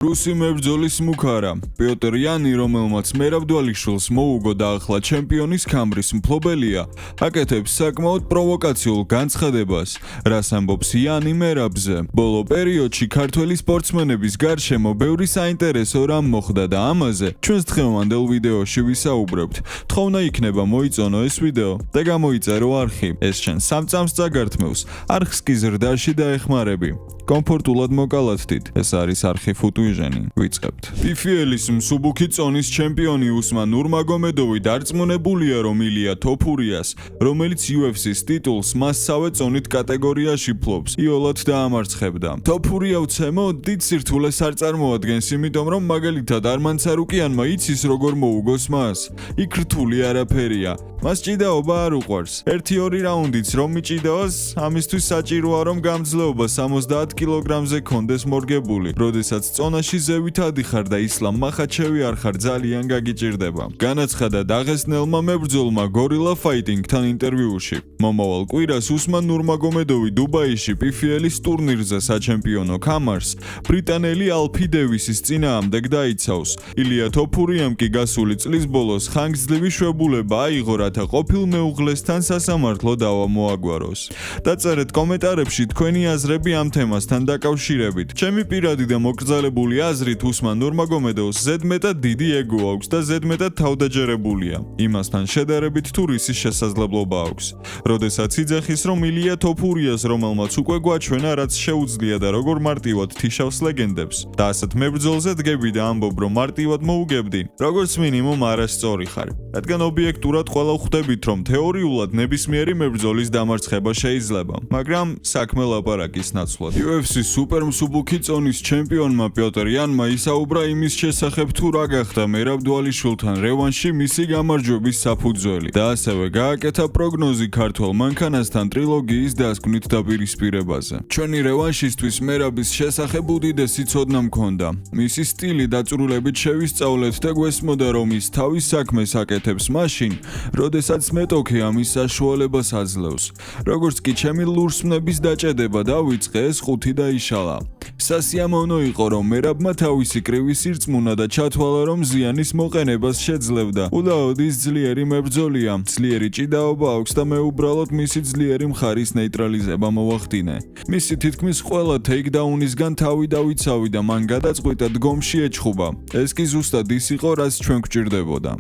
რუსი მებრძოლის მუქარა პიოტր იანი, რომელმაც მერაბდვალიშვილს მოუგო და ახლა ჩემპიონის ქამრის მფლობელია, აკეთებს საკმაოდ პროვოკაციულ განცხადებას, რაც ამბობს იანი მერაბზე. ბოლო პერიოდში ქართველი სპორტსმენების გარშემო ბევრი საინტერესო რამ მოხდა და ამაზე ჩვენს დღევანდელ ვიდეოში ვისაუბრებთ. თხოვნა იქნება მოიწონო ეს ვიდეო და გამოიწერო არხი. ეს შენ 3 წამს წაგართმევს, არხს კი ზრდაში დაეხმარები. კომფორტულად მოკალათდით. ეს არის არხი ფუტუიჟენი. ვიწყებთ. PFL-ის მსუბუქი წონის ჩემპიონი უსმან ნურმაგომედოვი დარწმუნებულია, რომ ილია თოფურიას, რომელიც UFC-ს ტიტულს მასსავე წონით კატეგორიაში ფლობს, იოლად დაამარცხებდა. თოფურია უცემო დიდ სირთულეს არ წარმოადგენს, იმიტომ რომ მაგალითად არმან ცარუკიანმა იცის როგორ მოუგოს მას. იქ რთული არაფერია. მას ჭიდაობა არ უყვარს. 1-2 რაუნდიც რომ მიჭიდაოს, ამისთვის საჭიროა რომ გამძლეობა 70 კილოგრამზე კონდეს მორგებული. როდესაც წონაში ზევით ადიხარ და ისლამ მახაჩევი არ ხარ, ძალიან გაგიჭირდება. განაცხადა დაღესტნელმა მებრძოლმა Gorilla Fighting-თან ინტერვიუში. მომავალ კვირას უსმან ნურმაგომედოვი დუბაიში PFL-ის ტურნირზე საჩემპიონო ქამარს ბრიტანელი ალფი დევისის წინააღმდეგ დაიცავს. ილია თოფურიამ კი გასული წლის ბოლოს ხანგრძლივი შვებულება აიღო, რათა ყოფილ მეუღლესთან სასამართლო დავა მოაგვაროს. დაწერეთ კომენტარებში თქვენი აზრები ამ თემასთან დაკავშირებით. ჩემი პირადი და მოკრძალებული აზრით უსმან ნურმაგომედოვს ზედმეტად დიდი ეგო აქვს და ზედმეტად თავდაჯერებულია. იმასთან შედარებით თუ რისი შესაძლებლობა აქვს. როდესაც იძახის, რომ ილია თოფურიას, რომელმაც უკვე გვაჩვენა, რაც შეუძლია და როგორ მარტივად თიშავს ლეგენდებს. და ასეთ მებრძოლზე დგები და ამბობ, რომ მარტივად მოუგებდი, როგორც მინიმუმ არასწორი ხარ. რადგან ობიექტურად ყველა ხვდებით, რომ თეორიულად ნებისმიერი მებრძოლის დამარცხება შეიძლება, მაგრამ საქმე ლაპარაკის ნაცვლად. UFC-ს სუპერ მსუბუქი წონის ჩემპიონმა პიოტր იანმა ისაუბრა იმის შესახებ, თუ რა გახდა მერაბდვალიშვილთან რევანში მისი გამარჯვების საფუძველი და ასევე გააკეთა პროგნოზი ქართველ მანქანასთან ტრილოგიის დასკვნით დაპირისპირებაზე. ჩვენი რევანშისთვის მერაბის შესახებ უდიდესი ცოდნა მქონდა. მისი სტილი დაწვრილებით შევისწავლეთ და გვესმოდა, რომ ის თავის საქმეს აკეთებს მაშინ, როდესაც მეტოქე ამის საშუალებას აძლევს. როგორც კი ჩემი ლურსმნების დაჭედება დავიწყე, ეს ყუთი დაიშალა. სასიამოვნო იყო, რომ მერაბმა თავისი კრივი სირწმუნა და ჩათვალა, რომ ზიანის მოყენებას შეძლევდა. უდაოდის ძლიერი მებრძოლია, ძლიერი ჭიდაობა აქვს და მე უბრალოდ მისი ძლიერი მხარის ნეიტრალიზება მოვახდინე. მისი თითქმის ყველა თეიქდაუნისგან თავი დავიცავი და მან გადაწყვიტა დგომში ეჩხუბა. ეს კი ზუსტად ის იყო, რაც ჩვენ გვჭირდებოდა.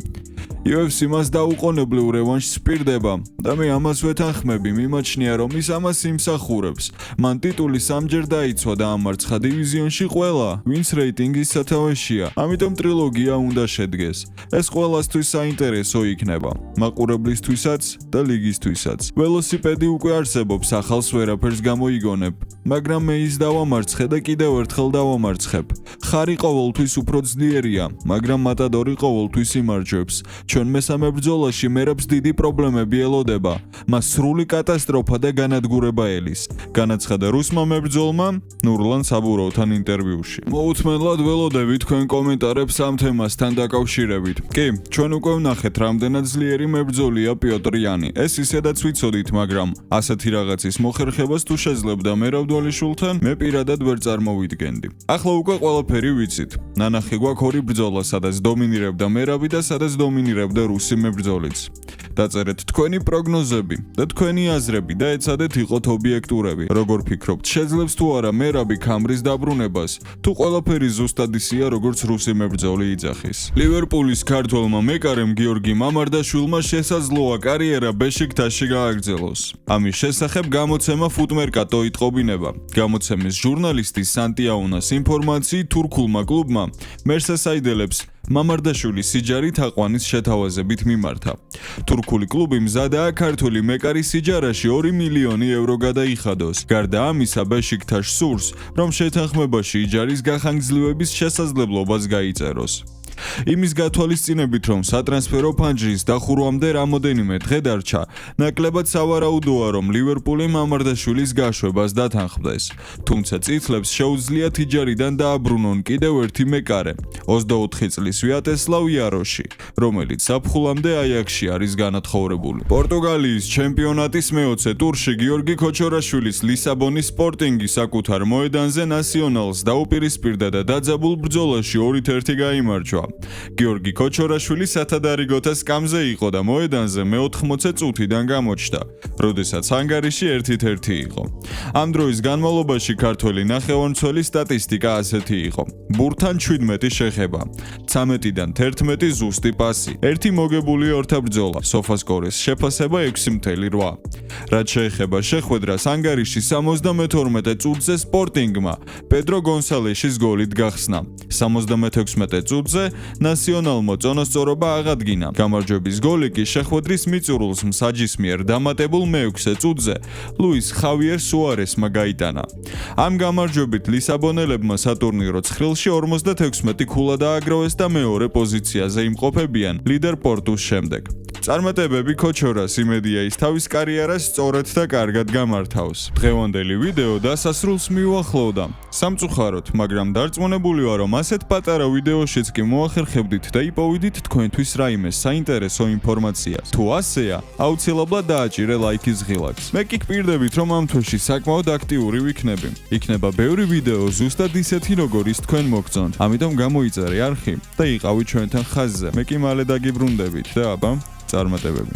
UFC მას დაუყოვნებლივ რევანშს პირდება და მე ამას ვეთანხმები, მიმაჩნია, რომ ის ამას იმსახურებს. მან ტიტული 3-ჯერ დაიცვა და ამარცხა დივიზიონში ყველა, ვინც რეიტინგის სათავეშია. ამიტომ ტრილოგია უნდა შედგეს. ეს ყველასთვის საინტერესო იქნება, მაყურებლისთვისაც და ლიგისთვისაც. ველოსიპედი უკვე არსებობს, ახალს ვერაფერს გამოიგონებ, მაგრამ მე ის დავამარცხე და კიდევ ერთხელ დავამარცხებ. ხარი ყოველთვის უფრო ძლიერია, მაგრამ მატადორი ყოველთვის იმარჯვებს. ჩვენ მესამე ბრძოლაში მერაბს დიდი პრობლემები ელოდება. მას სრული კატასტროფა და განადგურება ელის. განაცხადა რუსმა მებრძოლმა ნურლან საბურავთან ინტერვიუში. მოუთმენლად ველოდები თქვენ კომენტარებს ამ თემასთან დაკავშირებით. კი, ჩვენ უკვე ვნახეთ, რამდენად ძლიერი მებრძოლია პიოტր იანი. ეს ისედაც ვიცოდით, მაგრამ ასეთი რაღაცის მოხერხებას თუ შეძლებდა მერაბდვალიშვილთან, მე პირადად ვერ წარმოვიდგენდი. ახლა უკვე ყველაფერი ვიცით. ნანახი გვაქვს 2 ბრძოლა, სადაც დომინირებდა მერაბი და სადაც დომინირებდა რუსი მებრძოლიც. დაწერეთ თქვენი პროგნოზები და თქვენი აზრები და ეცადეთ იყოთ ობიექტურები. როგორ ფიქრობთ, შეძლებს თუ არა მერაბი ქამრის დაბრუნებას, თუ ყველაფერი ზუსტად ისეა, როგორც რუსი მებრძოლი იძახის. ლივერპულის ქართველმა მეკარემ გიორგი მამარდაშვილმა შესაძლოა კარიერა ბეშიქტაშში გააგრძელოს. ამის შესახებ გამოცემა ფუტმერკატო იტყობინება. გამოცემის ჟურნალისტი სანტიაუნას ინფორმაციით, თურქულმა კლუბმა მერსესაიდელებს მამარდაშვილის სიჯარი თაყვანის შეთავაზებით მიმართა. თურქული კლუბი მზადაა ქართველი მეკარის სიჯარაში 2 მილიონი ევრო გადაიხადოს. გარდა ამისა, ბეშიქტაშ სურს, რომ შეთანხმებაში იჯარის გახანგრძლივების შესაძლებლობას გაიწეროს. იმის გათვალისწინებით, რომ სატრანსფერო ფანჯრის დახურვამდე რამოდენიმე დღე დარჩა, ნაკლებად სავარაუდოა, რომ ლივერპული მამარდაშვილის გაშვებას დათანხმდეს. თუმცა წითლებს შეუძლია თიჯარიდან დააბრუნონ კიდევ ერთი მეკარე, 24 წლის ვიატესლავ იაროში, რომელიც საფხულამდე აიაქსში არის განათხოვრებული. პორტუგალიის ჩემპიონატის მე-20 ტურში გიორგი ქოჩორაშვილის ლისაბონის სპორტინგი საკუთარ მოედანზე ნასიონალს დაუპირისპირდა და დაძაბულ ბრძოლაში 2-1 გაიმარჯვა. გიორგი ქოჩორაშვილი სათადარიგოთა სკამზე იყო და მოედანზე მე-80 წუთიდან გამოჩნდა, როდესაც ანგარიში 1-1 იყო. ამ დროის განმავლობაში ქართველი ნახევარმცველის სტატისტიკა ასეთი იყო: ბურთთან 17 შეხება, 13-დან 11 ზუსტი პასი, 1 მოგებული ორთაბრძოლა, სოფასკორის შეფასება 6.8. რაც შეეხება შეხვედრას, ანგარიში 72 წუთზე სპორტინგმა პედრო გონსალეშის გოლით გახსნა. 76 წუთზე ნასიონალმა წონასწორობა აღადგინა. გამარჯვების გოლი კი შეხვედრის მიწურულს მსაჯის მიერ დამატებულ მე-6 წუთზე ლუის ხავიერ სუარესმა გაიტანა. ამ გამარჯვებით ლისაბონელებმა სატურნირო ცხრილში 56 ქულა დააგროვეს და მეორე პოზიციაზე იმყოფებიან ლიდერ პორტუს შემდეგ. წარმატებები ქოჩორას იმედია ის თავის კარიერას სწორად და კარგად გამართავს. დღევანდელი ვიდეო დასასრულს მიუახლოვდა. სამწუხაროდ, მაგრამ დარწმუნებული ვარ, რომ ასეთ პატარა ვიდეოშიც კი მოახერხებდით და იპოვიდით თქვენთვის რაიმე საინტერესო ინფორმაციას. თუ ასეა, აუცილებლად დააჭირე ლაიქის ღილაკს. მე კი გპირდებით, რომ ამ თვეში საკმაოდ აქტიური ვიქნები. იქნება ბევრი ვიდეო ზუსტად ისეთი, როგორ ის თქვენ მოგწონთ. ამიტომ გამოიწერე არხი და იყავით ჩვენთან ხაზზე. მე კი მალე დაგიბრუნდებით და აბა, წარმატებები.